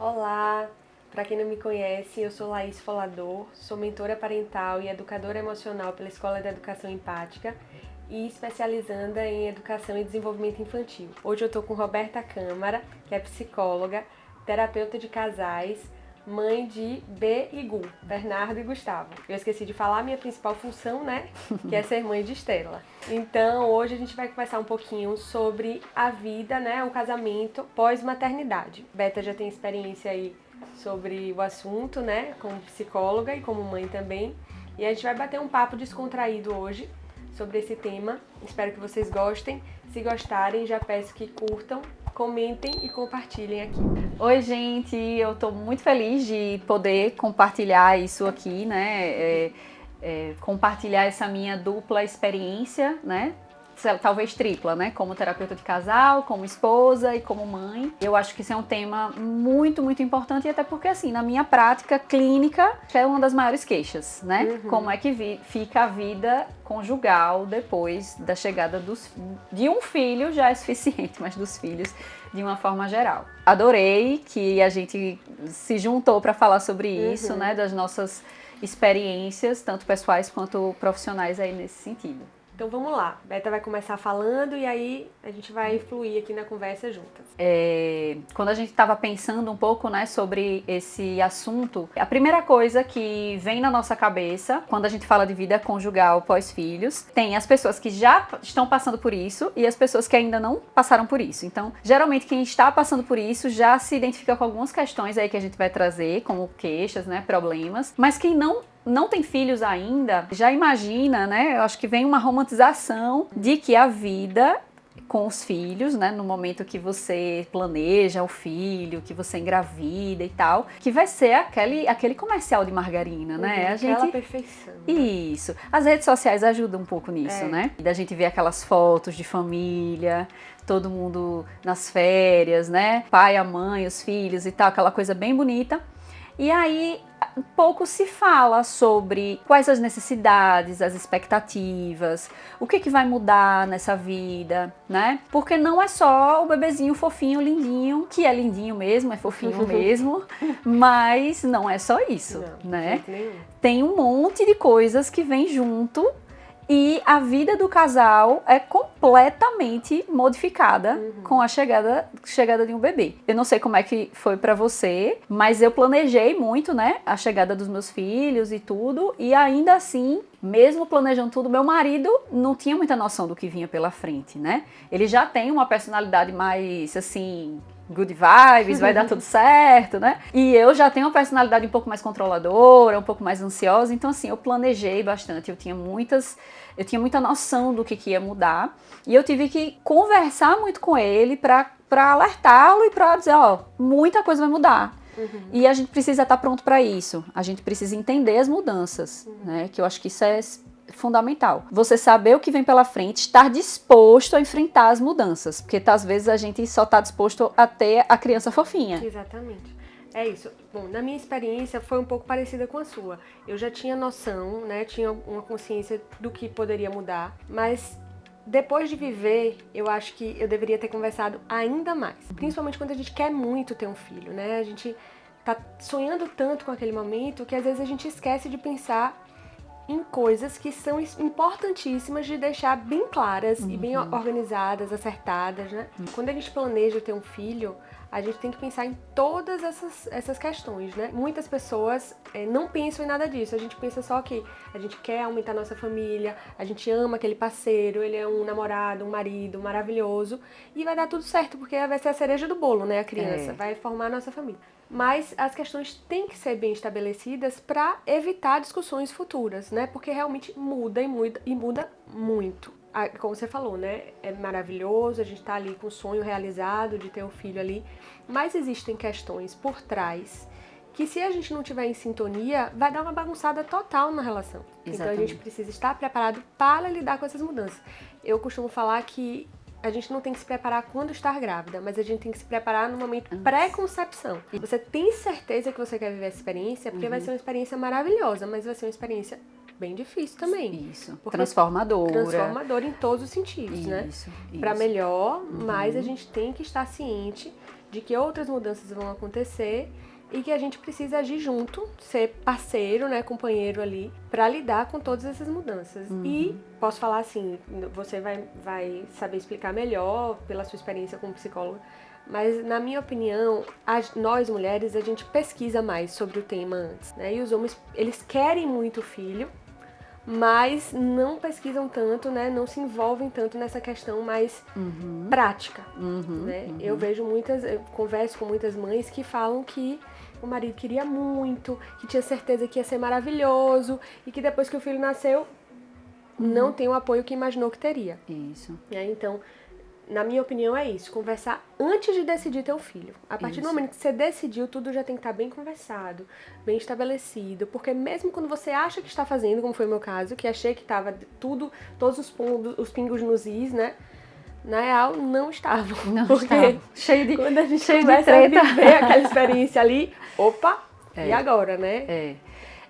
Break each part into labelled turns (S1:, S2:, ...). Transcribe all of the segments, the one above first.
S1: Olá, para quem não me conhece, eu sou Laís Folador, sou mentora parental e educadora emocional pela Escola da Educação Empática e especializanda em Educação e Desenvolvimento Infantil. Hoje eu estou com Roberta Câmara, que é psicóloga, terapeuta de casais, mãe de B e Gu, Bernardo e Gustavo. Eu esqueci de falar a minha principal função, né? Que é ser mãe de Estela. Então, hoje a gente vai conversar um pouquinho sobre a vida, né? O casamento pós-maternidade. Beta já tem experiência aí sobre o assunto, né? Como psicóloga e como mãe também. E a gente vai bater um papo descontraído hoje sobre esse tema. Espero que vocês gostem. Se gostarem, já peço que curtam, comentem e compartilhem aqui.
S2: Oi, gente, eu tô muito feliz de poder compartilhar isso aqui, né? Compartilhar essa minha dupla experiência, né? Talvez tripla, né? Como terapeuta de casal, como esposa e como mãe. Eu acho que isso é um tema muito, muito importante, e até porque, assim, na minha prática clínica, é uma das maiores queixas, né? Como é que fica a vida conjugal depois da chegada de um filho já é suficiente, mas dos filhos de uma forma geral. Adorei que a gente se juntou para falar sobre isso, né? Das nossas experiências, tanto pessoais quanto profissionais aí nesse sentido.
S1: Então vamos lá, Beta vai começar falando e aí a gente vai fluir aqui na conversa juntas.
S2: Quando a gente estava pensando um pouco, né, sobre esse assunto, a primeira coisa que vem na nossa cabeça quando a gente fala de vida conjugal pós-filhos, tem as pessoas que já estão passando por isso e as pessoas que ainda não passaram por isso. Então, geralmente quem está passando por isso já se identifica com algumas questões aí que a gente vai trazer, como queixas, né, problemas, mas quem não tem filhos ainda, já imagina, né? Eu acho que vem uma romantização de que a vida com os filhos, né? No momento que você planeja o filho, que você engravida e tal, que vai ser aquele comercial de margarina, né?
S1: Aquela perfeição. Né?
S2: Isso. As redes sociais ajudam um pouco nisso, né? Da gente ver aquelas fotos de família, todo mundo nas férias, né? Pai, a mãe, os filhos e tal, aquela coisa bem bonita. E aí, pouco se fala sobre quais as necessidades, as expectativas, o que vai mudar nessa vida, né? Porque não é só o bebezinho fofinho, lindinho, que é lindinho mesmo, é fofinho mesmo, mas não é só isso,
S1: não,
S2: né?
S1: Nenhum.
S2: Tem um monte de coisas que vem junto. E a vida do casal é completamente modificada com a chegada de um bebê. Eu não sei como é que foi pra você, mas eu planejei muito, né, a chegada dos meus filhos e tudo, e ainda assim, mesmo planejando tudo, meu marido não tinha muita noção do que vinha pela frente, né? Ele já tem uma personalidade mais, assim, good vibes, vai dar tudo certo, né? E eu já tenho uma personalidade um pouco mais controladora, um pouco mais ansiosa, então assim, eu planejei bastante, eu tinha muita noção do que ia mudar, e eu tive que conversar muito com ele para alertá-lo e para dizer, ó, muita coisa vai mudar. E a gente precisa estar pronto para isso, a gente precisa entender as mudanças, né? Que eu acho que isso é fundamental. Você saber o que vem pela frente, estar disposto a enfrentar as mudanças, porque às vezes a gente só está disposto a ter a criança fofinha.
S1: Exatamente. É isso. Bom, na minha experiência foi um pouco parecida com a sua. Eu já tinha noção, né? Tinha uma consciência do que poderia mudar, mas depois de viver, eu acho que eu deveria ter conversado ainda mais. Principalmente quando a gente quer muito ter um filho, né? A gente tá sonhando tanto com aquele momento que às vezes a gente esquece de pensar em coisas que são importantíssimas de deixar bem claras e bem organizadas, acertadas, né? Quando a gente planeja ter um filho, a gente tem que pensar em todas essas questões, né? Muitas pessoas não pensam em nada disso, a gente pensa só que a gente quer aumentar nossa família, a gente ama aquele parceiro, ele é um namorado, um marido maravilhoso e vai dar tudo certo, porque vai ser a cereja do bolo, né? A criança vai formar a nossa família. Mas as questões têm que ser bem estabelecidas para evitar discussões futuras, né? Porque realmente muda e muda muito. Como você falou, né? É maravilhoso, a gente tá ali com o sonho realizado de ter um filho ali, mas existem questões por trás que, se a gente não tiver em sintonia, vai dar uma bagunçada total na relação.
S2: Exatamente.
S1: Então a gente precisa estar preparado para lidar com essas mudanças. Eu costumo falar que a gente não tem que se preparar quando estar grávida, mas a gente tem que se preparar no momento pré-concepção. E você tem certeza que você quer viver essa experiência, porque vai ser uma experiência maravilhosa, mas vai ser uma experiência bem difícil também.
S2: Isso. Transformadora.
S1: Transformadora em todos os sentidos, né?
S2: Isso.
S1: Para melhor, mas a gente tem que estar ciente de que outras mudanças vão acontecer e que a gente precisa agir junto, ser parceiro, né, companheiro ali, para lidar com todas essas mudanças. E posso falar assim, você vai saber explicar melhor pela sua experiência como psicóloga, mas na minha opinião, nós mulheres, a gente pesquisa mais sobre o tema antes, né? E os homens, eles querem muito filho, mas não pesquisam tanto, né? Não se envolvem tanto nessa questão mais prática, né? Eu converso com muitas mães que falam que o marido queria muito, que tinha certeza que ia ser maravilhoso e que depois que o filho nasceu, não tem o apoio que imaginou que teria.
S2: Isso.
S1: Então, na minha opinião, é isso. Conversar antes de decidir ter um filho. A partir do momento que você decidiu, tudo já tem que estar bem conversado, bem estabelecido. Porque mesmo quando você acha que está fazendo, como foi o meu caso, que achei que estava todos os pingos nos is, né? Na real, não estavam.
S2: Não
S1: porque
S2: estava. Cheio de
S1: quando a gente
S2: cheio de
S1: começa a
S2: treta.
S1: viver aquela experiência ali, opa, e agora, né?
S2: É.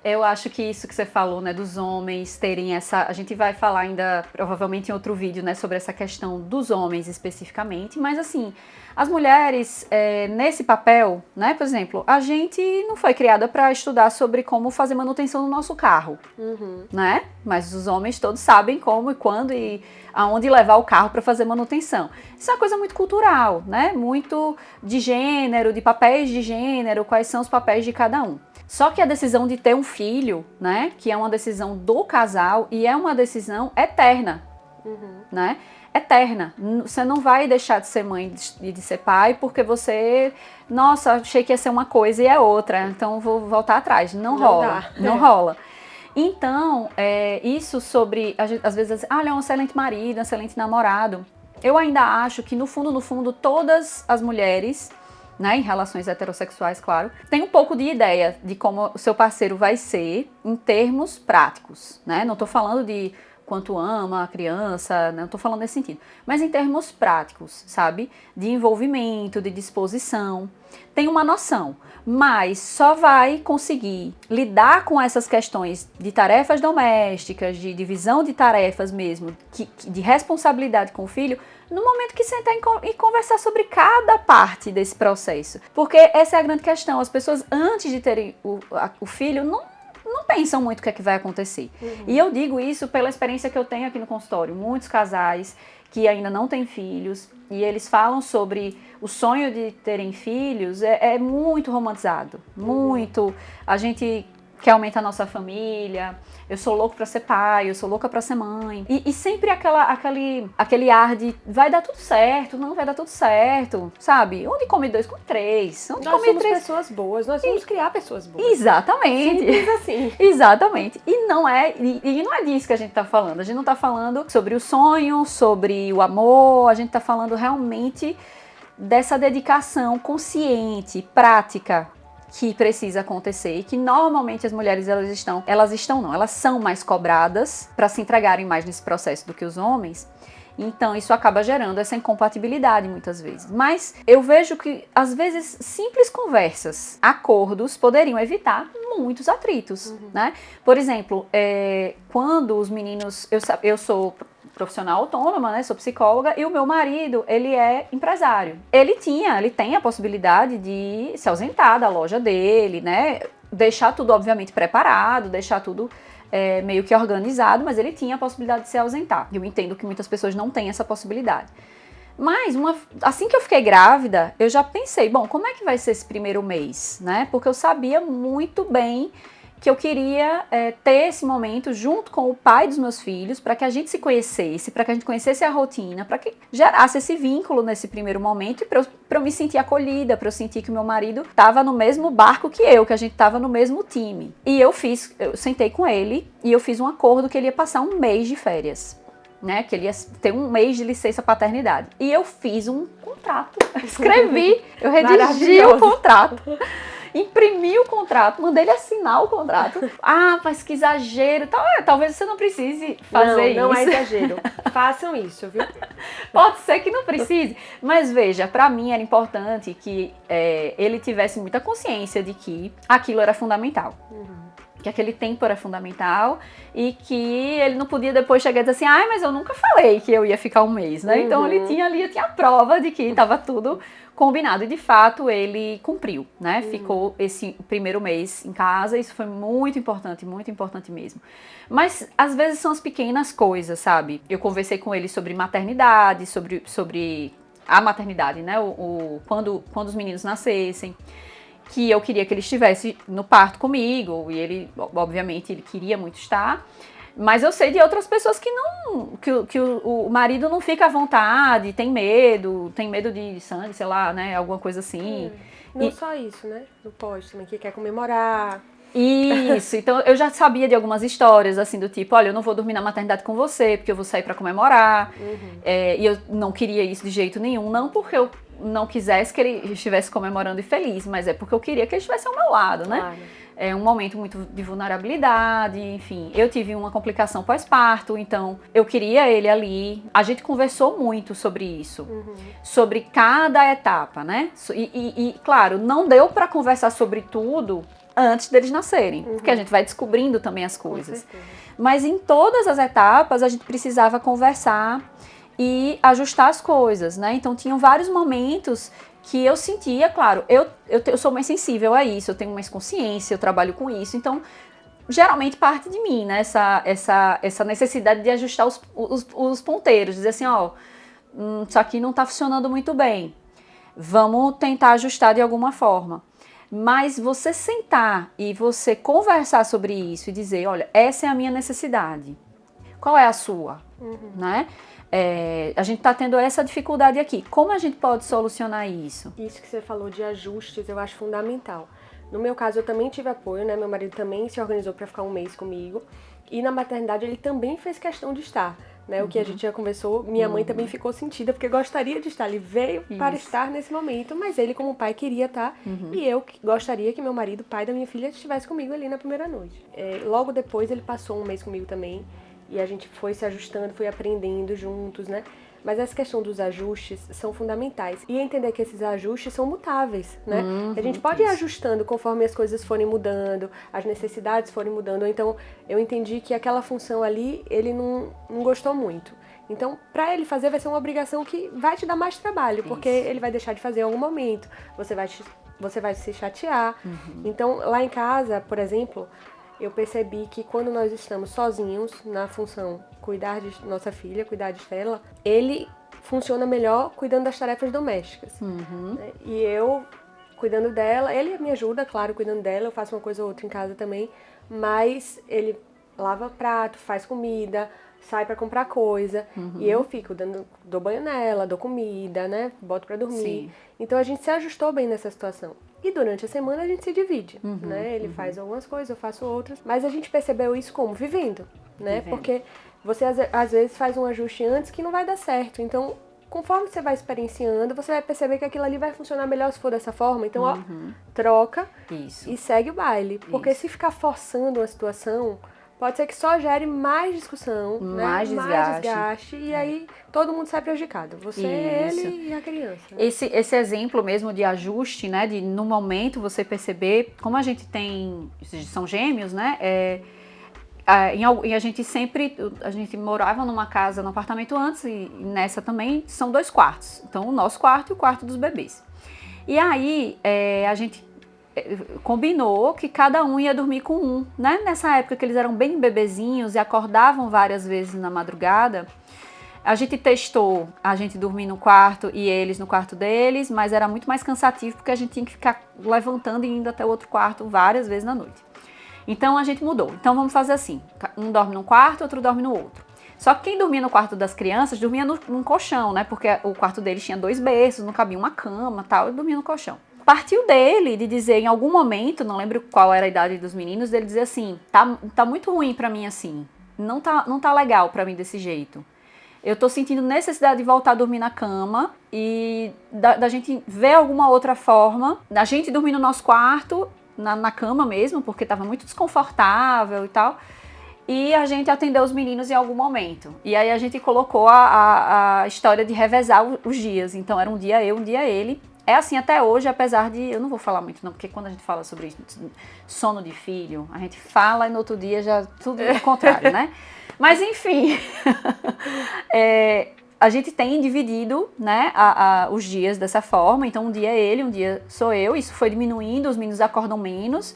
S2: Eu acho que isso que você falou, né, dos homens terem essa... A gente vai falar ainda, provavelmente, em outro vídeo, né, sobre essa questão dos homens especificamente, mas, assim, as mulheres, nesse papel, né, por exemplo, a gente não foi criada para estudar sobre como fazer manutenção no nosso carro, né? Mas os homens todos sabem como e quando e aonde levar o carro para fazer manutenção. Isso é uma coisa muito cultural, né? Muito de gênero, de papéis de gênero, quais são os papéis de cada um. Só que a decisão de ter um filho, né, que é uma decisão do casal e é uma decisão eterna, né? Eterna. Você não vai deixar de ser mãe e de ser pai porque você, nossa, achei que ia ser uma coisa e é outra, então vou voltar atrás. Não rola, não rola. Então, isso sobre, às vezes, ele é um excelente marido, um excelente namorado. Eu ainda acho que no fundo, todas as mulheres, né, em relações heterossexuais, claro, tem um pouco de ideia de como o seu parceiro vai ser em termos práticos, né? Não tô falando de quanto ama a criança, não tô falando nesse sentido, mas em termos práticos, sabe? De envolvimento, de disposição, tem uma noção, mas só vai conseguir lidar com essas questões de tarefas domésticas, de divisão de tarefas mesmo, de responsabilidade com o filho, no momento que sentar e conversar sobre cada parte desse processo. Porque essa é a grande questão. As pessoas, antes de terem o filho, não pensam muito o que é que vai acontecer. E eu digo isso pela experiência que eu tenho aqui no consultório. Muitos casais que ainda não têm filhos e eles falam sobre o sonho de terem filhos, é muito romantizado. Muito. A gente quer aumentar a nossa família, eu sou louco pra ser pai, eu sou louca pra ser mãe. E sempre aquele ar de vai dar tudo certo, não vai dar tudo certo, sabe? Onde come dois, come três. Onde
S1: nós
S2: come
S1: somos
S2: três...
S1: pessoas boas, nós vamos criar pessoas boas.
S2: Exatamente.
S1: Simples assim.
S2: Exatamente. E não é disso que a gente tá falando. A gente não tá falando sobre o sonho, sobre o amor, a gente tá falando realmente dessa dedicação consciente, prática, que precisa acontecer e que normalmente as mulheres elas são mais cobradas para se entregarem mais nesse processo do que os homens. Então isso acaba gerando essa incompatibilidade muitas vezes. Mas eu vejo que às vezes simples conversas, acordos poderiam evitar muitos atritos, né? Por exemplo, quando os meninos, eu sou profissional autônoma, né? Sou psicóloga e o meu marido, ele é empresário. Ele tem a possibilidade de se ausentar da loja dele, né? Deixar tudo, obviamente, preparado, deixar tudo meio que organizado, mas ele tinha a possibilidade de se ausentar. Eu entendo que muitas pessoas não têm essa possibilidade. Mas assim que eu fiquei grávida, eu já pensei, bom, como é que vai ser esse primeiro mês, né? Porque eu sabia muito bem que eu queria ter esse momento junto com o pai dos meus filhos, para que a gente se conhecesse, para que a gente conhecesse a rotina, para que gerasse esse vínculo nesse primeiro momento e para eu me sentir acolhida, para eu sentir que o meu marido estava no mesmo barco que a gente estava no mesmo time. E eu sentei com ele e eu fiz um acordo que ele ia passar um mês de férias, né? Que ele ia ter um mês de licença paternidade. E eu fiz um contrato, eu redigi o contrato. Imprimi o contrato, mandei ele assinar o contrato. Mas que exagero. Talvez você não precise fazer isso.
S1: Não é exagero. Façam isso, viu?
S2: Pode ser que não precise. Mas veja, pra mim era importante que ele tivesse muita consciência de que aquilo era fundamental. que aquele tempo era fundamental e que ele não podia depois chegar e dizer assim, ai, mas eu nunca falei que eu ia ficar um mês, né? Então ele tinha a prova de que estava tudo combinado e de fato ele cumpriu, né? Ficou esse primeiro mês em casa, isso foi muito importante mesmo. Mas às vezes são as pequenas coisas, sabe? Eu conversei com ele sobre maternidade, sobre a maternidade, né? Quando os meninos nascessem, que eu queria que ele estivesse no parto comigo, e ele, obviamente, ele queria muito estar, mas eu sei de outras pessoas que não, que o marido não fica à vontade, tem medo de sangue, sei lá, né, alguma coisa assim.
S1: Não só isso, né, no pós também, que quer comemorar.
S2: Isso, então eu já sabia de algumas histórias, assim, do tipo, olha, eu não vou dormir na maternidade com você, porque eu vou sair pra comemorar, e eu não queria isso de jeito nenhum, não porque eu não quisesse que ele estivesse comemorando e feliz, mas é porque eu queria que ele estivesse ao meu lado, né?
S1: Claro.
S2: É um momento muito de vulnerabilidade, enfim. Eu tive uma complicação pós-parto, então eu queria ele ali. A gente conversou muito sobre isso, sobre cada etapa, né? E claro, não deu pra conversar sobre tudo antes deles nascerem, porque a gente vai descobrindo também as coisas. Mas em todas as etapas a gente precisava conversar e ajustar as coisas, né? Então tinham vários momentos que eu sentia, claro, eu sou mais sensível a isso, eu tenho mais consciência, eu trabalho com isso, então geralmente parte de mim, né? Essa necessidade de ajustar os ponteiros, dizer assim, ó, isso aqui não tá funcionando muito bem, vamos tentar ajustar de alguma forma. Mas você sentar e você conversar sobre isso e dizer, olha, essa é a minha necessidade, qual é a sua, né? A gente está tendo essa dificuldade aqui. Como a gente pode solucionar isso?
S1: Isso que você falou de ajustes, eu acho fundamental. No meu caso, eu também tive apoio, né? Meu marido também se organizou para ficar um mês comigo. E na maternidade, ele também fez questão de estar, né? O que a gente já conversou, minha mãe também ficou sentida, porque gostaria de estar. Ele veio para estar nesse momento, mas ele, como pai, queria estar. E eu gostaria que meu marido, pai da minha filha, estivesse comigo ali na primeira noite. Logo depois, ele passou um mês comigo também. E a gente foi se ajustando, foi aprendendo juntos, né? Mas essa questão dos ajustes são fundamentais. E entender que esses ajustes são mutáveis, né? A gente pode ir ajustando conforme as coisas forem mudando, as necessidades forem mudando. Então, eu entendi que aquela função ali, ele não gostou muito. Então, para ele fazer, vai ser uma obrigação que vai te dar mais trabalho, porque ele vai deixar de fazer em algum momento. Você vai se chatear. Então, lá em casa, por exemplo, eu percebi que quando nós estamos sozinhos na função cuidar de nossa filha, cuidar de Estela, ele funciona melhor cuidando das tarefas domésticas. E eu cuidando dela, ele me ajuda, claro, cuidando dela, eu faço uma coisa ou outra em casa também, mas ele lava prato, faz comida, sai pra comprar coisa, e eu fico dou banho nela, dou comida, né, boto pra dormir. Sim. Então a gente se ajustou bem nessa situação. E durante a semana a gente se divide, né? Ele faz algumas coisas, eu faço outras. Mas a gente percebeu isso como? Vivendo, né? Porque você às vezes faz um ajuste antes que não vai dar certo. Então, conforme você vai experienciando, você vai perceber que aquilo ali vai funcionar melhor se for dessa forma. Então, ó, troca e segue o baile. Porque se ficar forçando uma situação, pode ser que só gere mais discussão, mais desgaste, e aí todo mundo sai prejudicado. Você, ele e a criança. Né?
S2: Esse exemplo mesmo de ajuste, né, de no momento você perceber, como a gente são gêmeos, né, a gente morava numa casa, num apartamento antes, e nessa também são 2 quartos. Então, o nosso quarto e o quarto dos bebês. E aí, a gente combinou que cada um ia dormir com um, né? Nessa época que eles eram bem bebezinhos e acordavam várias vezes na madrugada, a gente testou a gente dormir no quarto e eles no quarto deles, mas era muito mais cansativo porque a gente tinha que ficar levantando e indo até o outro quarto várias vezes na noite. Então a gente mudou. Então vamos fazer assim, um dorme num quarto, outro dorme no outro. Só que quem dormia no quarto das crianças dormia num colchão, né? Porque o quarto deles tinha 2 berços, não cabia uma cama e tal, e dormia no colchão. Partiu dele de dizer em algum momento, não lembro qual era a idade dos meninos, dele dizer assim, tá muito ruim pra mim assim, não tá legal pra mim desse jeito. Eu tô sentindo necessidade de voltar a dormir na cama e da gente ver alguma outra forma, da gente dormir no nosso quarto, na cama mesmo, porque tava muito desconfortável e tal, e a gente atendeu os meninos em algum momento. E aí a gente colocou a história de revezar os dias, então era um dia eu, um dia ele. É assim até hoje, apesar de... Eu não vou falar muito não, porque quando a gente fala sobre sono de filho, a gente fala e no outro dia já tudo é o contrário, né? Mas enfim, a gente tem dividido, né, os dias dessa forma. Então um dia é ele, um dia sou eu. Isso foi diminuindo, os meninos acordam menos,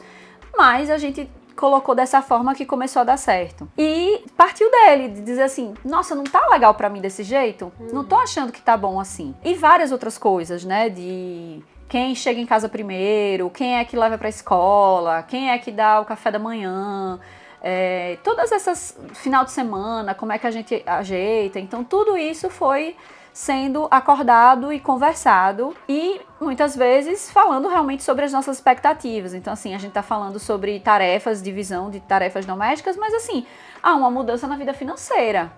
S2: mas a gente colocou dessa forma que começou a dar certo. E partiu dele, de dizer assim, nossa, não tá legal pra mim desse jeito? Não tô achando que tá bom assim. E várias outras coisas, né, de quem chega em casa primeiro, quem é que leva pra escola, quem é que dá o café da manhã, todas essas final de semana, como é que a gente ajeita. Então tudo isso foi sendo acordado e conversado e muitas vezes falando realmente sobre as nossas expectativas. Então assim, a gente tá falando sobre tarefas, divisão de tarefas domésticas, mas assim, há uma mudança na vida financeira.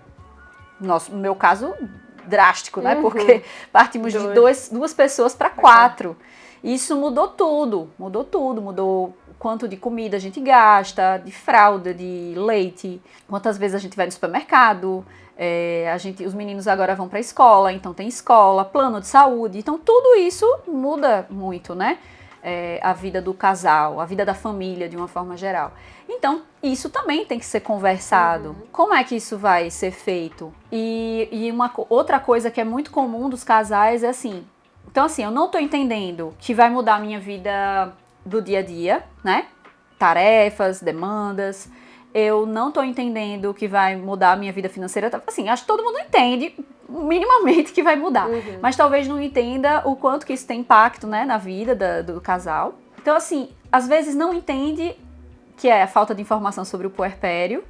S2: No meu caso, drástico, né? Porque partimos de duas pessoas para 4. Isso mudou tudo, mudou quanto de comida a gente gasta, de fralda, de leite, quantas vezes a gente vai no supermercado. Os meninos agora vão para a escola, então tem escola, plano de saúde, então tudo isso muda muito, né? A vida do casal, a vida da família de uma forma geral. Então, isso também tem que ser conversado. Como é que isso vai ser feito? E uma outra coisa que é muito comum dos casais é assim, então assim, eu não tô entendendo que vai mudar a minha vida do dia a dia, né? Tarefas, demandas. Eu não tô entendendo que vai mudar a minha vida financeira. Assim, acho que todo mundo entende minimamente que vai mudar. Mas talvez não entenda o quanto que isso tem impacto, né, na vida do casal. Então, assim, às vezes não entende que é a falta de informação sobre o puerpério,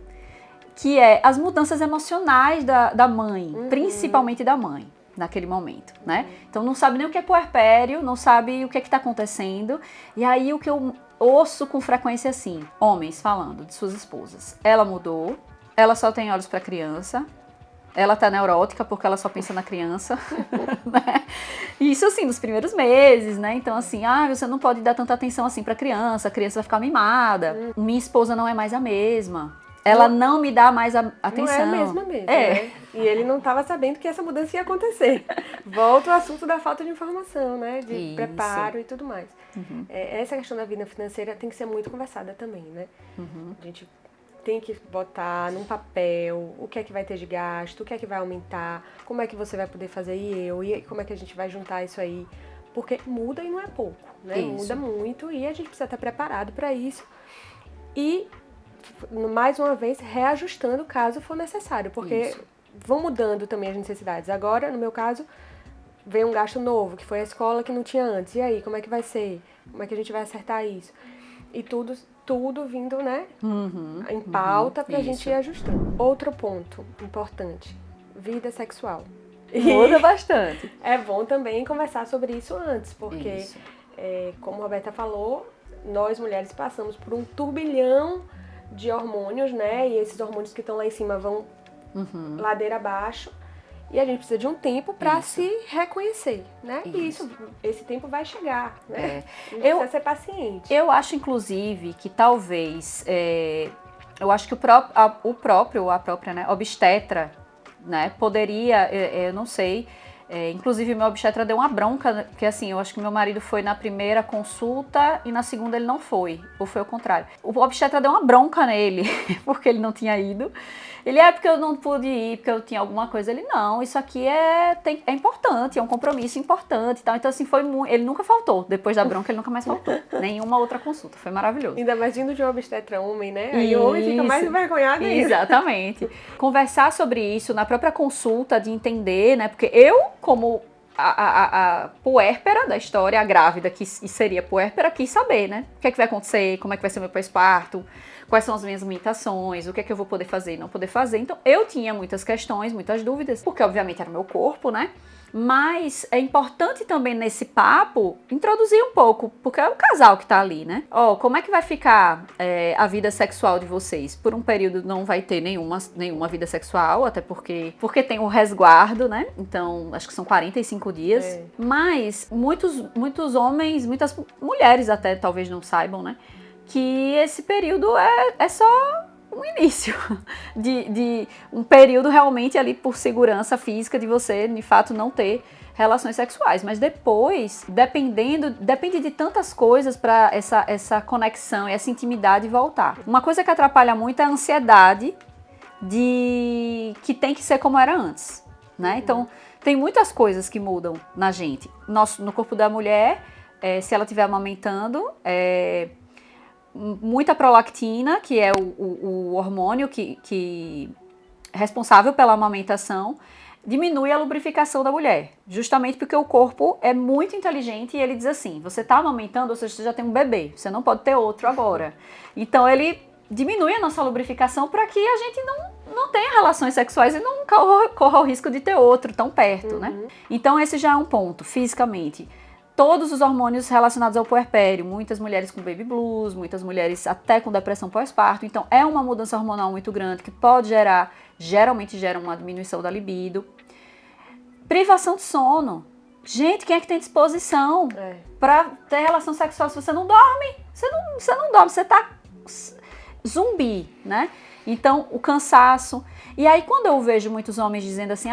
S2: que é as mudanças emocionais da mãe, principalmente da mãe, naquele momento, né? Então não sabe nem o que é puerpério, não sabe o que é que tá acontecendo. E aí o que eu ouço com frequência assim, homens falando de suas esposas. Ela mudou, ela só tem olhos pra criança, ela tá neurótica porque ela só pensa na criança, né? Isso assim, nos primeiros meses, né? Então assim, você não pode dar tanta atenção assim pra criança, a criança vai ficar mimada. Minha esposa não é mais a mesma. Ela não me dá mais atenção.
S1: Não é a mesma mesmo, né? E ele não estava sabendo que essa mudança ia acontecer. Volta ao assunto da falta de informação, né? De preparo e tudo mais. Essa questão da vida financeira tem que ser muito conversada também, né? A gente tem que botar num papel o que é que vai ter de gasto, o que é que vai aumentar, como é que você vai poder fazer e como é que a gente vai juntar isso aí. Porque muda e não é pouco, né? Isso. Muda muito e a gente precisa estar preparado para isso. E mais uma vez, reajustando caso for necessário, porque vão mudando também as necessidades. Agora, no meu caso, veio um gasto novo, que foi a escola que não tinha antes. E aí, como é que vai ser? Como é que a gente vai acertar isso? E tudo vindo, né, em pauta pra gente ir ajustando. Outro ponto importante, vida sexual.
S2: Muda bastante.
S1: É bom também conversar sobre isso antes, porque, como a Roberta falou, nós mulheres passamos por um turbilhão de hormônios, né? E esses hormônios que estão lá em cima vão ladeira abaixo. E a gente precisa de um tempo para se reconhecer, né? E esse tempo vai chegar, né? Precisa ser paciente.
S2: Eu acho, inclusive, que talvez... eu acho que a própria, né, obstetra, né, poderia... eu não sei... inclusive, meu obstetra deu uma bronca, porque assim, eu acho que meu marido foi na primeira consulta e na segunda ele não foi, ou foi o contrário. O obstetra deu uma bronca nele, porque ele não tinha ido. Ele, porque eu não pude ir, porque eu tinha alguma coisa. Ele, não, isso aqui é importante, é um compromisso importante e tal. Então, assim, ele nunca faltou. Depois da bronca, ele nunca mais faltou. Nenhuma outra consulta, foi maravilhoso.
S1: Ainda mais vindo de um obstetra homem, né? Aí o homem fica mais envergonhado ainda.
S2: Exatamente. Conversar sobre isso na própria consulta, de entender, né? Porque eu, como a puérpera da história, a grávida que seria puérpera, quis saber, né? O que é que vai acontecer, como é que vai ser meu pós-parto, quais são as minhas limitações, o que é que eu vou poder fazer e não poder fazer. Então, eu tinha muitas questões, muitas dúvidas, porque obviamente era o meu corpo, né? Mas é importante também nesse papo introduzir um pouco, porque é o casal que tá ali, né? Como é que vai ficar a vida sexual de vocês? Por um período não vai ter nenhuma vida sexual, até porque tem o resguardo, né? Então, acho que são 45 dias. Mas muitos homens, muitas mulheres até talvez não saibam, né? Que esse período é só um início de um período realmente ali por segurança física de você, de fato, não ter relações sexuais. Mas depois, depende de tantas coisas para essa conexão e essa intimidade voltar. Uma coisa que atrapalha muito é a ansiedade de que tem que ser como era antes, né? Então, tem muitas coisas que mudam na gente. No corpo da mulher, se ela estiver amamentando, muita prolactina, que é o hormônio que é responsável pela amamentação, diminui a lubrificação da mulher, justamente porque o corpo é muito inteligente e ele diz assim, você está amamentando, ou seja, você já tem um bebê, você não pode ter outro agora. Então ele diminui a nossa lubrificação para que a gente não tenha relações sexuais e não corra o risco de ter outro tão perto, né? Então esse já é um ponto, fisicamente. Todos os hormônios relacionados ao puerpério, muitas mulheres com baby blues, muitas mulheres até com depressão pós-parto. Então, é uma mudança hormonal muito grande que pode geralmente gera uma diminuição da libido. Privação de sono. Gente, quem é que tem disposição para ter relação sexual se você não dorme? Você não dorme, você tá zumbi, né? Então, o cansaço. E aí, quando eu vejo muitos homens dizendo assim,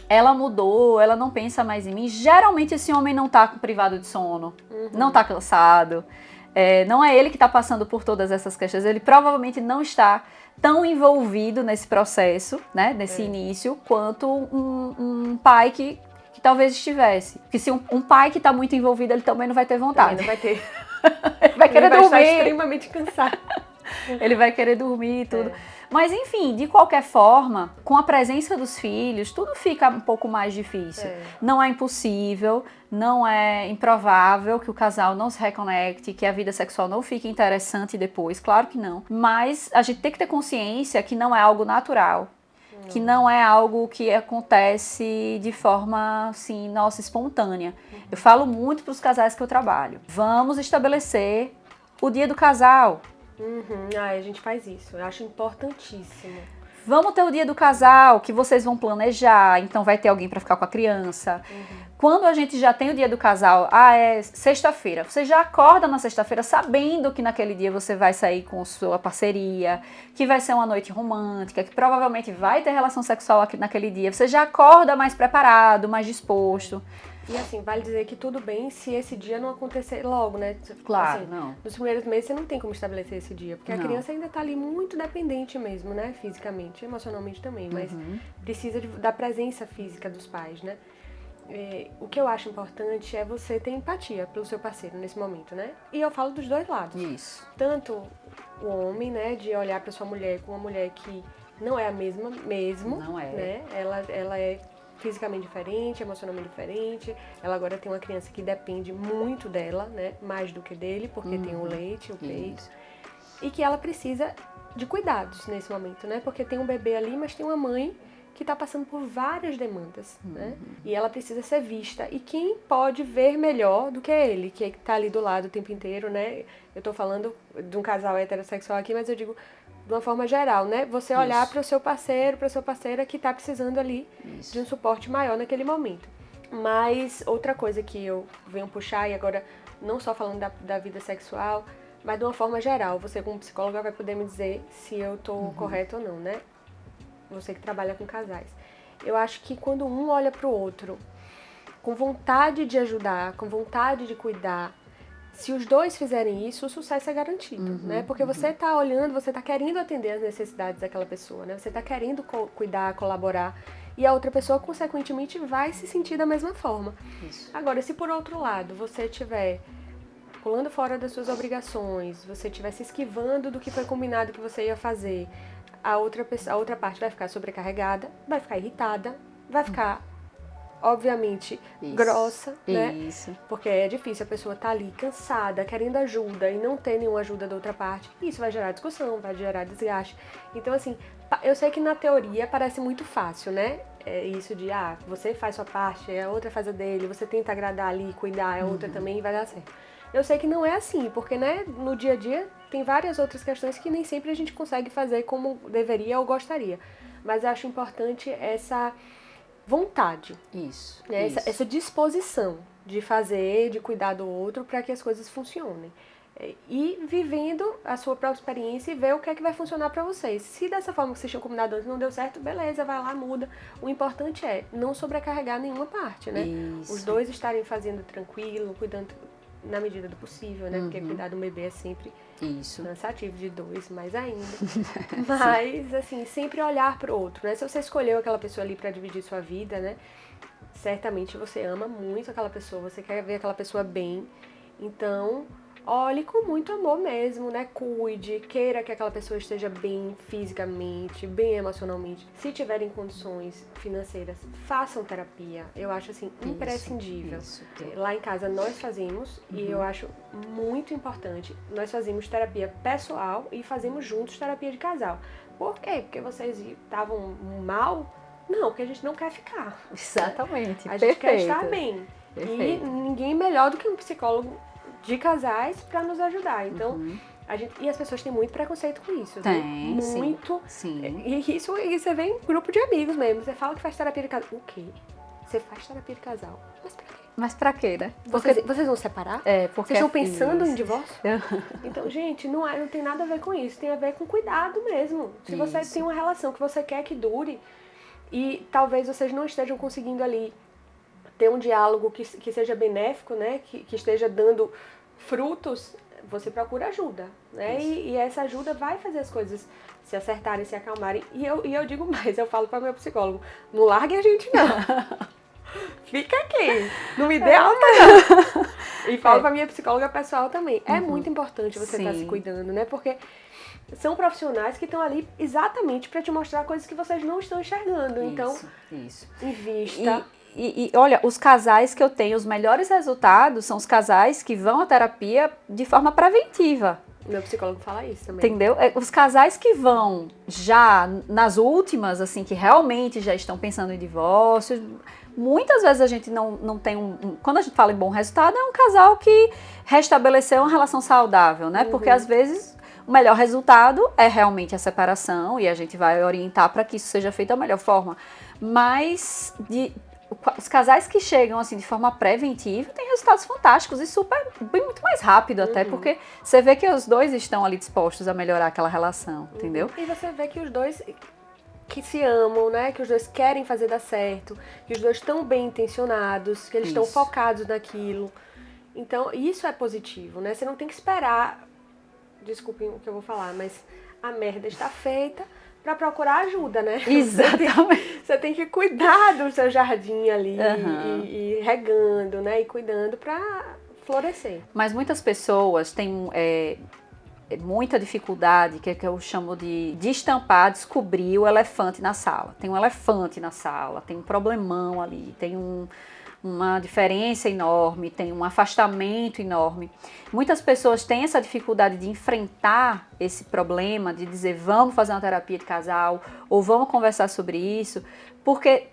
S2: ela mudou, ela não pensa mais em mim. Geralmente esse homem não tá privado de sono, não tá cansado. Não é ele que tá passando por todas essas questões. Ele provavelmente não está tão envolvido nesse processo, né, nesse início, quanto um pai que talvez estivesse. Porque se um pai que tá muito envolvido, ele também não vai ter vontade.
S1: Também não vai ter.
S2: Ele vai querer dormir.
S1: Ele vai estar extremamente cansado.
S2: Ele vai querer dormir e tudo. Mas enfim, de qualquer forma, com a presença dos filhos, tudo fica um pouco mais difícil. Não é impossível, não é improvável que o casal não se reconecte, que a vida sexual não fique interessante depois, claro que não. Mas a gente tem que ter consciência que não é algo natural, que não é algo que acontece de forma, assim, nossa, espontânea. Eu falo muito para os casais que eu trabalho. Vamos estabelecer o dia do casal.
S1: A gente faz isso, eu acho importantíssimo.
S2: Vamos ter o dia do casal, que vocês vão planejar, então vai ter alguém para ficar com a criança. Quando a gente já tem o dia do casal, é sexta-feira, você já acorda na sexta-feira sabendo que naquele dia você vai sair com sua parceria, que vai ser uma noite romântica, que provavelmente vai ter relação sexual naquele dia. Você já acorda mais preparado, mais disposto.
S1: E assim, vale dizer que tudo bem se esse dia não acontecer logo, né?
S2: Claro,
S1: assim,
S2: não.
S1: Nos primeiros meses você não tem como estabelecer esse dia, porque a criança ainda tá ali muito dependente mesmo, né? Fisicamente, emocionalmente também, mas precisa da presença física dos pais, né? O que eu acho importante é você ter empatia pelo seu parceiro nesse momento, né? E eu falo dos dois lados.
S2: Isso.
S1: Tanto o homem, né, de olhar pra sua mulher como uma mulher que não é a mesma mesmo,
S2: Não é.
S1: Né? Ela é fisicamente diferente, emocionalmente diferente. Ela agora tem uma criança que depende muito dela, né? Mais do que dele, porque tem o leite, o peito. E que ela precisa de cuidados nesse momento, né? Porque tem um bebê ali, mas tem uma mãe que está passando por várias demandas, né? E ela precisa ser vista. E quem pode ver melhor do que ele, que está ali do lado o tempo inteiro, né? Eu estou falando de um casal heterossexual aqui, mas eu digo de uma forma geral, né? Você olhar para o seu parceiro, para a sua parceira que está precisando ali de um suporte maior naquele momento. Mas outra coisa que eu venho puxar, e agora não só falando da vida sexual, mas de uma forma geral, você como psicóloga vai poder me dizer se eu estou correta ou não, né? Você que trabalha com casais. Eu acho que quando um olha para o outro com vontade de ajudar, com vontade de cuidar, se os dois fizerem isso, o sucesso é garantido, né? Porque você está olhando, você está querendo atender as necessidades daquela pessoa, né? Você está querendo cuidar, colaborar, e a outra pessoa, consequentemente, vai se sentir da mesma forma.
S2: Isso.
S1: Agora, se por outro lado você estiver pulando fora das suas obrigações, você estiver se esquivando do que foi combinado que você ia fazer, a outra parte vai ficar sobrecarregada, vai ficar irritada, vai ficar, obviamente, grossa, né?
S2: Isso.
S1: Porque é difícil, a pessoa tá ali cansada, querendo ajuda e não ter nenhuma ajuda da outra parte. Isso vai gerar discussão, vai gerar desgaste. Então, assim, eu sei que na teoria parece muito fácil, né? É isso de, você faz sua parte, a outra faz a dele, você tenta agradar ali, cuidar, a outra também e vai dar certo. Eu sei que não é assim, porque, né, no dia a dia tem várias outras questões que nem sempre a gente consegue fazer como deveria ou gostaria. Mas eu acho importante essa vontade.
S2: Isso.
S1: Né?
S2: Isso.
S1: Essa disposição de fazer, de cuidar do outro para que as coisas funcionem. E vivendo a sua própria experiência e ver o que é que vai funcionar pra vocês. Se dessa forma que vocês tinham combinado antes não deu certo, beleza, vai lá, muda. O importante é não sobrecarregar nenhuma parte, né?
S2: Isso.
S1: Os dois estarem fazendo tranquilo, cuidando na medida do possível, né? Porque cuidar de um bebê é sempre cansativo, de dois, mais ainda. Mas, assim, sempre olhar pro outro, né? Se você escolheu aquela pessoa ali pra dividir sua vida, né? Certamente você ama muito aquela pessoa, você quer ver aquela pessoa bem. Então, olhe com muito amor mesmo, né? Cuide, queira que aquela pessoa esteja bem fisicamente, bem emocionalmente. Se tiverem condições financeiras, façam terapia. Eu acho, assim, imprescindível.
S2: Isso.
S1: Lá em casa nós fazemos, e eu acho muito importante, nós fazemos terapia pessoal e fazemos juntos terapia de casal. Por quê? Porque vocês estavam mal? Não, porque a gente não quer ficar.
S2: Exatamente,
S1: A gente quer estar bem.
S2: Perfeito.
S1: E ninguém melhor do que um psicólogo de casais para nos ajudar. Então, e as pessoas têm muito preconceito com isso.
S2: Tem,
S1: muito.
S2: Sim.
S1: E isso você vê em grupo de amigos mesmo. Você fala que faz terapia de casal. O quê? Você faz terapia de casal? Mas pra quê?
S2: Mas pra quê, né?
S1: Vocês vão separar?
S2: Porque
S1: Vocês estão pensando em divórcio?
S2: Uhum.
S1: Então, gente, não tem nada a ver com isso. Tem a ver com cuidado mesmo. Se você tem uma relação que você quer que dure e talvez vocês não estejam conseguindo ali ter um diálogo que seja benéfico, né? Que esteja dando frutos, você procura ajuda, né? E essa ajuda vai fazer as coisas se acertarem, se acalmarem. E eu digo mais, eu falo para meu psicólogo, não largue a gente não. Fica aqui, não me dê alta não. E falo para minha psicóloga pessoal também. É muito importante você estar se cuidando, né? Porque são profissionais que estão ali exatamente para te mostrar coisas que vocês não estão enxergando. Então, invista.
S2: E olha, os casais que eu tenho, os melhores resultados são os casais que vão à terapia de forma preventiva.
S1: Meu psicólogo fala isso também.
S2: Entendeu? Os casais que vão já nas últimas, assim, que realmente já estão pensando em divórcio, muitas vezes a gente não tem quando a gente fala em bom resultado, é um casal que restabeleceu uma relação saudável, né? Porque às vezes o melhor resultado é realmente a separação e a gente vai orientar para que isso seja feito da melhor forma. Mas os casais que chegam assim de forma preventiva têm resultados fantásticos e muito mais rápido até, porque você vê que os dois estão ali dispostos a melhorar aquela relação, entendeu?
S1: E você vê que os dois que se amam, né? Que os dois querem fazer dar certo, que os dois estão bem intencionados, que eles estão focados naquilo. Então, isso é positivo, né? Você não tem que esperar, desculpem o que eu vou falar, mas a merda está feita para procurar ajuda, né?
S2: Exatamente.
S1: Você tem que cuidar do seu jardim ali e regando, né? E cuidando para florescer.
S2: Mas muitas pessoas têm muita dificuldade, que eu chamo de destampar, descobrir o elefante na sala. Tem um elefante na sala, tem um problemão ali, tem uma diferença enorme, tem um afastamento enorme. Muitas pessoas têm essa dificuldade de enfrentar esse problema, de dizer vamos fazer uma terapia de casal ou vamos conversar sobre isso, porque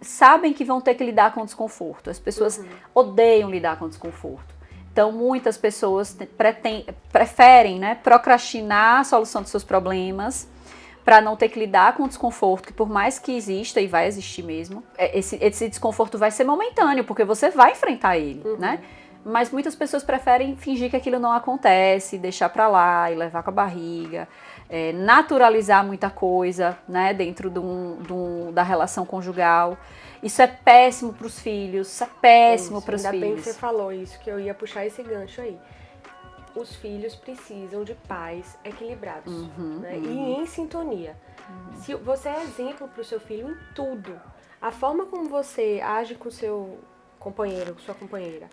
S2: sabem que vão ter que lidar com desconforto. As pessoas odeiam lidar com desconforto. Então, muitas pessoas preferem, né, procrastinar a solução dos seus problemas para não ter que lidar com o desconforto, que por mais que exista, e vai existir mesmo, esse desconforto vai ser momentâneo, porque você vai enfrentar ele, né? Mas muitas pessoas preferem fingir que aquilo não acontece, deixar para lá e levar com a barriga, naturalizar muita coisa, né, dentro da relação conjugal. Isso é péssimo para os filhos, isso é péssimo para os filhos.
S1: Ainda bem que você falou isso, que eu ia puxar esse gancho aí. Os filhos precisam de pais equilibrados, né? E em sintonia. Se você é exemplo para o seu filho em tudo, a forma como você age com o seu companheiro, com sua companheira,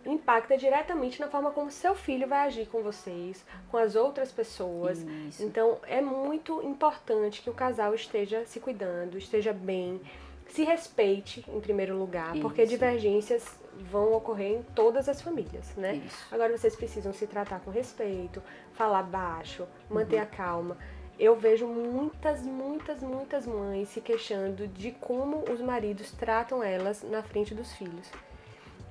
S1: impacta diretamente na forma como seu filho vai agir com vocês, com as outras pessoas. Isso. Então, é muito importante que o casal esteja se cuidando, esteja bem, se respeite em primeiro lugar, porque divergências vão ocorrer em todas as famílias, né? Agora vocês precisam se tratar com respeito, falar baixo, manter a calma. Eu vejo muitas mães se queixando de como os maridos tratam elas na frente dos filhos.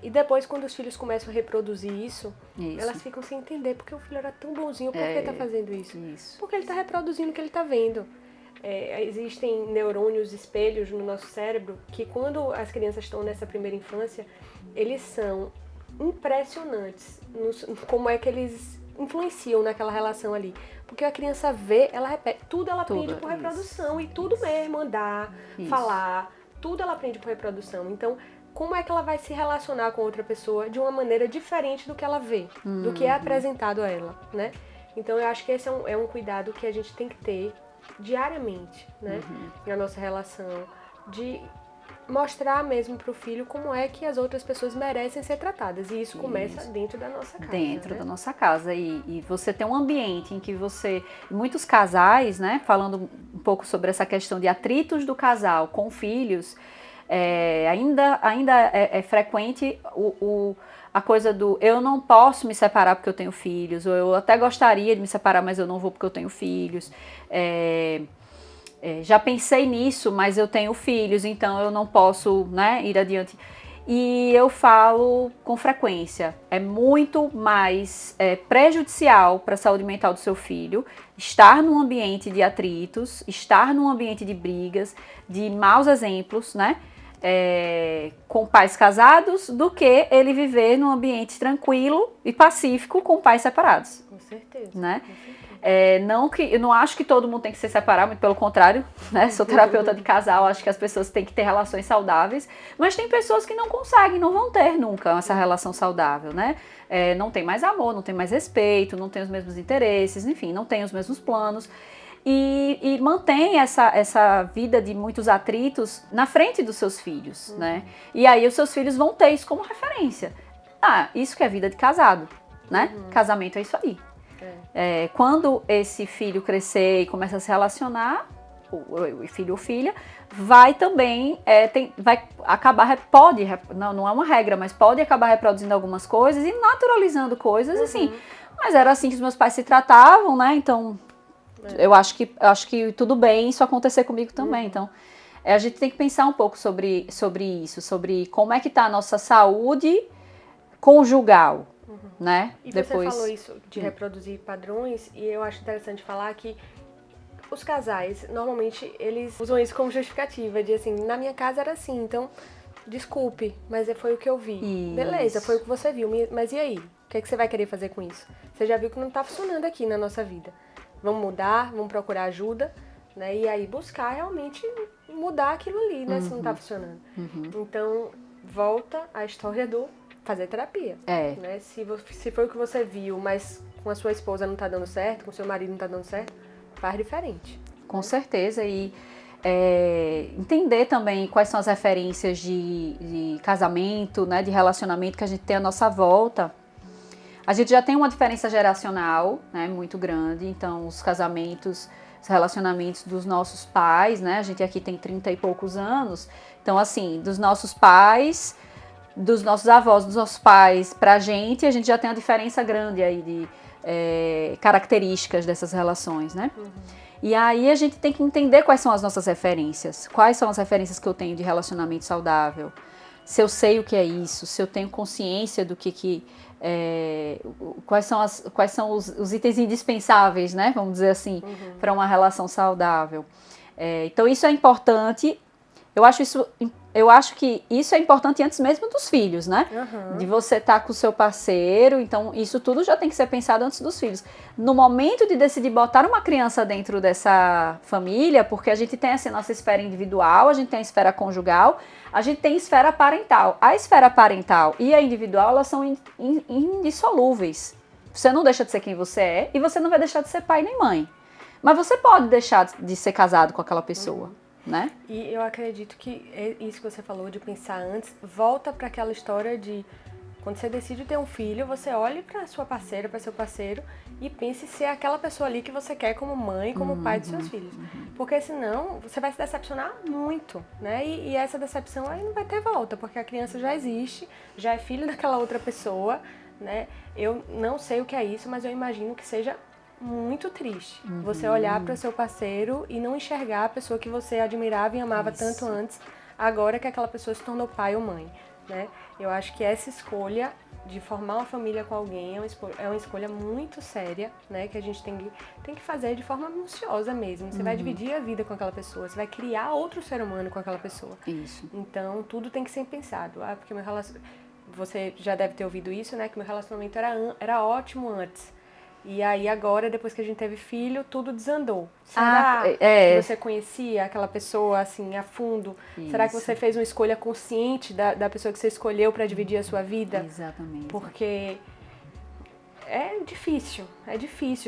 S1: E depois, quando os filhos começam a reproduzir isso, elas ficam sem entender porque o filho era tão bonzinho, por que tá fazendo isso? Porque ele tá reproduzindo o que ele tá vendo. Existem neurônios espelhos no nosso cérebro que quando as crianças estão nessa primeira infância, eles são impressionantes, como é que eles influenciam naquela relação ali. Porque a criança vê, ela repete, tudo ela aprende por reprodução, e tudo mesmo, andar, falar, tudo ela aprende por reprodução. Então, como é que ela vai se relacionar com outra pessoa de uma maneira diferente do que ela vê, do que é apresentado a ela, né? Então, eu acho que esse é um cuidado que a gente tem que ter diariamente, né? Na nossa relação, de mostrar mesmo pro filho como é que as outras pessoas merecem ser tratadas. E isso começa dentro da nossa casa.
S2: Dentro da nossa casa. E você tem um ambiente em que muitos casais, né, falando um pouco sobre essa questão de atritos do casal com filhos, ainda é frequente a coisa do eu não posso me separar porque eu tenho filhos, ou eu até gostaria de me separar, mas eu não vou porque eu tenho filhos. Já pensei nisso, mas eu tenho filhos, então eu não posso, né, ir adiante. E eu falo com frequência, é muito mais prejudicial para a saúde mental do seu filho estar num ambiente de atritos, estar num ambiente de brigas, de maus exemplos, né, com pais casados, do que ele viver num ambiente tranquilo e pacífico com pais separados.
S1: Com certeza.
S2: Né?
S1: Com certeza.
S2: Eu não acho que todo mundo tem que se separar, muito pelo contrário, né? Sou terapeuta de casal, acho que as pessoas têm que ter relações saudáveis, mas tem pessoas que não conseguem, não vão ter nunca essa relação saudável, né? Não tem mais amor, não tem mais respeito, não tem os mesmos interesses, enfim, não tem os mesmos planos. E mantém essa vida de muitos atritos na frente dos seus filhos, né? E aí os seus filhos vão ter isso como referência. Isso que é vida de casado, né? Casamento é isso aí. Quando esse filho crescer e começar a se relacionar, o filho ou filha, vai também, vai acabar, não é uma regra, mas pode acabar reproduzindo algumas coisas e naturalizando coisas, assim. Mas era assim que os meus pais se tratavam, né? Então, eu acho que tudo bem isso acontecer comigo também. Então, a gente tem que pensar um pouco sobre isso, sobre como é que tá a nossa saúde conjugal. Né?
S1: E você falou isso de reproduzir padrões, e eu acho interessante falar que os casais, normalmente, eles usam isso como justificativa, de assim, na minha casa era assim, então, desculpe, mas foi o que eu vi.
S2: Isso.
S1: Beleza, foi o que você viu, mas e aí? O que é que você vai querer fazer com isso? Você já viu que não tá funcionando aqui na nossa vida. Vamos mudar, vamos procurar ajuda, né? E aí buscar realmente mudar aquilo ali, né? Se não tá funcionando. Então, volta à história do fazer terapia. Né? Se foi o que você viu, mas com a sua esposa não tá dando certo, com o seu marido não tá dando certo, faz diferente.
S2: Com certeza. E entender também quais são as referências de casamento, né, de relacionamento que a gente tem à nossa volta. A gente já tem uma diferença geracional, né, muito grande. Então, os casamentos, os relacionamentos dos nossos pais, né? A gente aqui tem 30 e poucos anos. Então, assim, dos nossos pais, dos nossos avós, dos nossos pais pra gente, a gente já tem uma diferença grande aí de características dessas relações, né? E aí a gente tem que entender quais são as nossas referências, quais são as referências que eu tenho de relacionamento saudável, se eu sei o que é isso, se eu tenho consciência do quais são os itens indispensáveis, né? Vamos dizer assim, para uma relação saudável. Então isso é importante. Eu acho que isso é importante antes mesmo dos filhos, né? De você estar com o seu parceiro, então isso tudo já tem que ser pensado antes dos filhos. No momento de decidir botar uma criança dentro dessa família, porque a gente tem assim, a nossa esfera individual, a gente tem a esfera conjugal, a gente tem a esfera parental. A esfera parental e a individual, elas são indissolúveis. Você não deixa de ser quem você é e você não vai deixar de ser pai nem mãe. Mas você pode deixar de ser casado com aquela pessoa. Né?
S1: E eu acredito que isso que você falou de pensar antes, volta para aquela história de quando você decide ter um filho, você olhe para sua parceira, para seu parceiro e pense se é aquela pessoa ali que você quer como mãe, como pai dos seus filhos. Porque senão você vai se decepcionar muito, né? E essa decepção aí não vai ter volta, porque a criança já existe, já é filho daquela outra pessoa, né? Eu não sei o que é isso, mas eu imagino que seja muito triste você olhar para o seu parceiro e não enxergar a pessoa que você admirava e amava tanto antes, agora que aquela pessoa se tornou pai ou mãe, né? Eu acho que essa escolha de formar uma família com alguém é uma escolha muito séria, né? Que a gente tem que fazer de forma minuciosa mesmo. Você vai dividir a vida com aquela pessoa, você vai criar outro ser humano com aquela pessoa.
S2: Isso.
S1: Então, tudo tem que ser pensado. Porque você já deve ter ouvido isso, né? Que meu relacionamento era ótimo antes. E aí agora, depois que a gente teve filho, tudo desandou. Será que você conhecia aquela pessoa assim a fundo? Isso. Será que você fez uma escolha consciente da pessoa que você escolheu para dividir a sua vida?
S2: Exatamente.
S1: Porque é difícil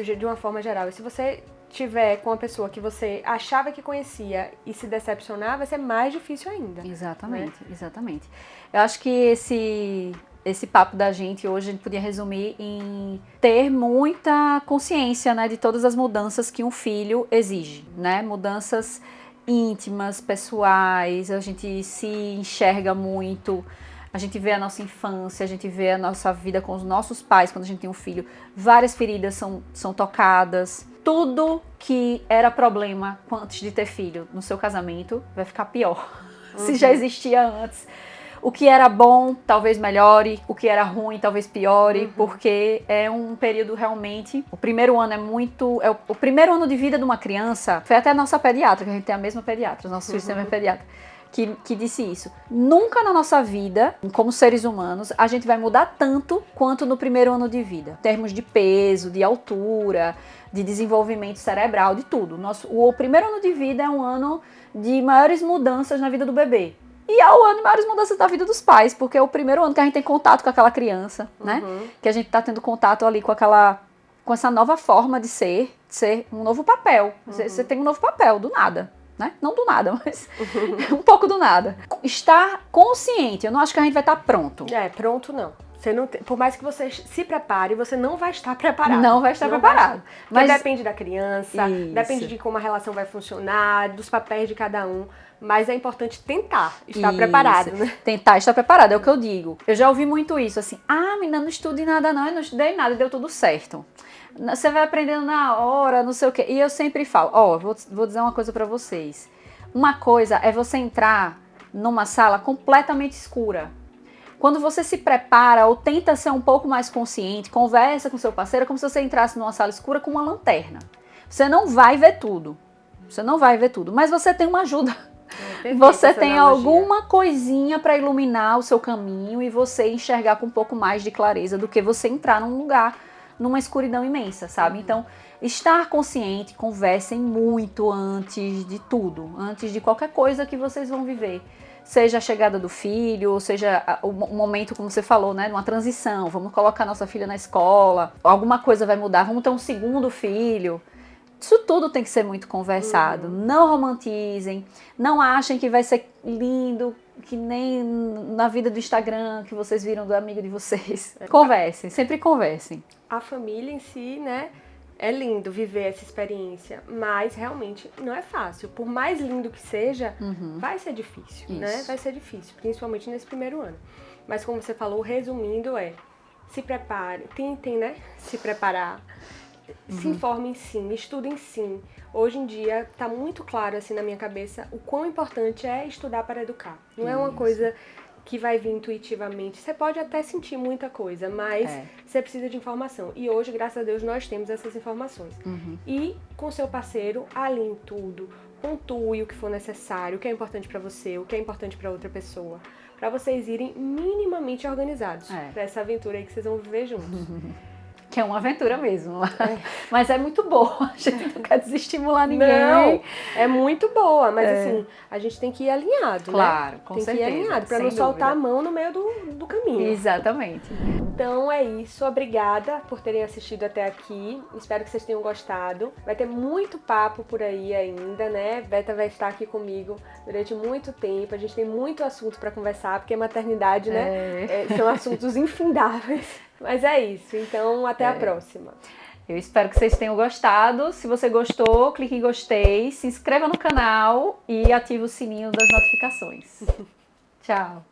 S1: de uma forma geral. E se você tiver com uma pessoa que você achava que conhecia e se decepcionar, vai ser mais difícil ainda.
S2: Exatamente, né? Exatamente. Eu acho que esse papo da gente hoje a gente podia resumir em ter muita consciência, né, de todas as mudanças que um filho exige, né? Mudanças íntimas, pessoais, a gente se enxerga muito, a gente vê a nossa infância, a gente vê a nossa vida com os nossos pais quando a gente tem um filho, várias feridas são tocadas. Tudo que era problema antes de ter filho no seu casamento vai ficar pior, se já existia antes. O que era bom, talvez melhore. O que era ruim, talvez piore. Porque é um período realmente... O primeiro ano o primeiro ano de vida de uma criança... Foi até a nossa pediatra, que a gente tem a mesma pediatra. Os nossos filhos têm a mesma pediatra. Que disse isso. Nunca na nossa vida, como seres humanos, a gente vai mudar tanto quanto no primeiro ano de vida. Em termos de peso, de altura, de desenvolvimento cerebral, de tudo. O primeiro ano de vida é um ano de maiores mudanças na vida do bebê. E é o ano de maiores mudanças da vida dos pais, porque é o primeiro ano que a gente tem contato com aquela criança, né? Que a gente tá tendo contato ali com essa nova forma de ser um novo papel. Você tem um novo papel, do nada, né? Não do nada, mas um pouco do nada. Estar consciente, eu não acho que a gente vai estar pronto.
S1: Pronto não. Você não tem, por mais que você se prepare, você não vai estar preparado.
S2: Não vai estar preparado.
S1: Mas depende da criança, depende de como a relação vai funcionar, dos papéis de cada um. Mas é importante tentar estar preparado, né?
S2: Tentar estar preparado, é o que eu digo. Eu já ouvi muito isso, assim, menina, não estude nada não, eu não estudei nada, deu tudo certo. Você vai aprendendo na hora, não sei o quê. E eu sempre falo, vou dizer uma coisa pra vocês. Uma coisa é você entrar numa sala completamente escura. Quando você se prepara ou tenta ser um pouco mais consciente, conversa com seu parceiro, é como se você entrasse numa sala escura com uma lanterna. Você não vai ver tudo. Mas você tem uma ajuda. Você tem alguma coisinha para iluminar o seu caminho e você enxergar com um pouco mais de clareza do que você entrar num lugar, numa escuridão imensa, sabe? Então, estar consciente, conversem muito antes de tudo, antes de qualquer coisa que vocês vão viver. Seja a chegada do filho, seja o momento, como você falou, né, numa transição, vamos colocar nossa filha na escola, alguma coisa vai mudar, vamos ter um segundo filho. Isso tudo tem que ser muito conversado. Não romantizem, não achem que vai ser lindo, que nem na vida do Instagram que vocês viram do amigo de vocês. Conversem, sempre conversem.
S1: A família em si, né, é lindo viver essa experiência, mas realmente não é fácil. Por mais lindo que seja, vai ser difícil, né? Vai ser difícil, principalmente nesse primeiro ano. Mas como você falou, resumindo se prepare, tentem, né, se preparar. Se informem sim, estudem sim. Hoje em dia está muito claro assim na minha cabeça o quão importante é estudar para educar. Não é uma coisa que vai vir intuitivamente. Você pode até sentir muita coisa, mas você precisa de informação. E hoje, graças a Deus, nós temos essas informações. E com seu parceiro, alinhe tudo, pontue o que for necessário, o que é importante para você, o que é importante para outra pessoa, para vocês irem minimamente organizados para essa aventura aí que vocês vão viver juntos.
S2: Que é uma aventura mesmo. Mas é muito boa. A gente não quer desestimular ninguém.
S1: Não, é muito boa. Mas assim, a gente tem que ir alinhado,
S2: claro,
S1: né?
S2: com
S1: tem
S2: certeza.
S1: Que ir alinhado, pra não soltar a mão no meio do caminho.
S2: Exatamente.
S1: Então é isso. Obrigada por terem assistido até aqui. Espero que vocês tenham gostado. Vai ter muito papo por aí ainda, né? Beta vai estar aqui comigo durante muito tempo. A gente tem muito assunto pra conversar, porque maternidade, né? São assuntos infindáveis. Mas é isso, então até a próxima.
S2: Eu espero que vocês tenham gostado. Se você gostou, clique em gostei, se inscreva no canal e ative o sininho das notificações. Tchau!